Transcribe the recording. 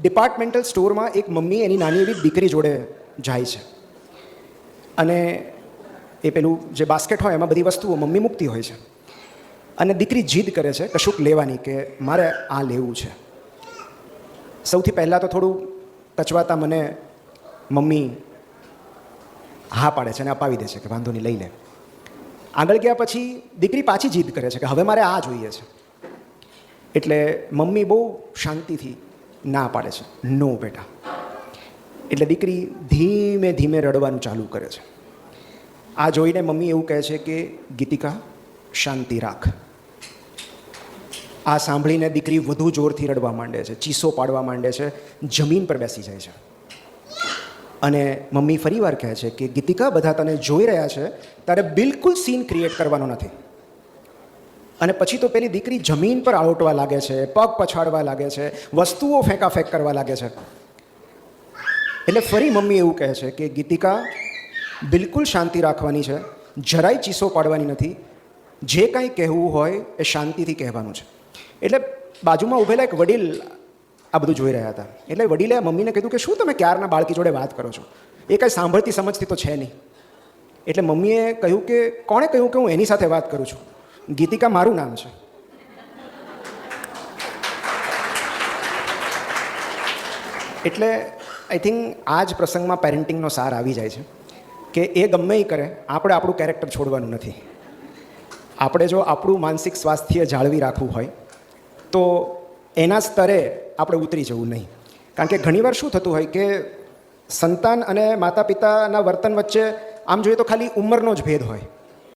Departmental સ્ટોરમાં એક mummy એની નાની એવી દીકરી જોડે જાય છે અને એ પેલું જે બાસ્કેટ હોય એમાં બધી વસ્તુઓ મમ્મી મૂકતી હોય છે અને દીકરી જીદ કરે છે કશુંક લેવાની કે મારે આ લેવું છે. સૌથી પહેલાં તો થોડું કચવાતા મને મમ્મી હા પાડે છે અને અપાવી દે છે કે વાંધો નહીં લઈ લે. આગળ ગયા પછી દીકરી પાછી જીદ કરે છે કે હવે મારે આ જોઈએ છે. એટલે મમ્મી બહુ શાંતિથી ના પાડે છે, નો બેટા. એટલે દીકરી ધીમે ધીમે રડવાનું ચાલુ કરે છે. આ જોઈને મમ્મી એવું કહે છે કે ગીતિકા શાંતિ રાખ. આ સાંભળીને દીકરી વધુ જોરથી રડવા માંડે છે, ચીસો પાડવા માંડે છે, જમીન પર બેસી જાય છે. અને મમ્મી ફરીવાર કહે છે કે ગીતિકા બધા તને જોઈ રહ્યા છે, તારે બિલકુલ સીન ક્રિએટ કરવાનો નથી. અને પછી તો પેલી દીકરી જમીન પર આળોટવા લાગે છે, પગ પછાડવા લાગે છે, વસ્તુઓ ફેંકાફેંક કરવા લાગે છે. એટલે ફરી મમ્મી એવું કહે છે કે ગીતિકા બિલકુલ શાંતિ રાખવાની છે, જરાય ચીસો પાડવાની નથી, જે કાંઈ કહેવું હોય એ શાંતિથી કહેવાનું છે. એટલે બાજુમાં ઊભેલા એક વડીલ આ બધું જોઈ રહ્યા હતા. એટલે વડીલે મમ્મીને કીધું કે શું તમે ક્યારના બાળકી જોડે વાત કરો છો, એ કાંઈ સાંભળતી સમજતી તો છે નહીં. એટલે મમ્મીએ કહ્યું કે કોણે કહ્યું કે હું એની સાથે વાત કરું છું, ગીતિકા મારું નામ છે. એટલે આઈ થિંક આ જ પ્રસંગમાં પેરેન્ટિંગનો સાર આવી જાય છે કે એ ગમે એ કરે, આપણે આપણું કેરેક્ટર છોડવાનું નથી. આપણે જો આપણું માનસિક સ્વાસ્થ્ય જાળવી રાખવું હોય તો એના સ્તરે આપણે ઉતરી જવું નહીં. કારણ કે ઘણીવાર શું થતું હોય કે સંતાન અને માતા પિતાના વર્તન વચ્ચે આમ જોઈએ તો ખાલી ઉંમરનો જ ભેદ હોય.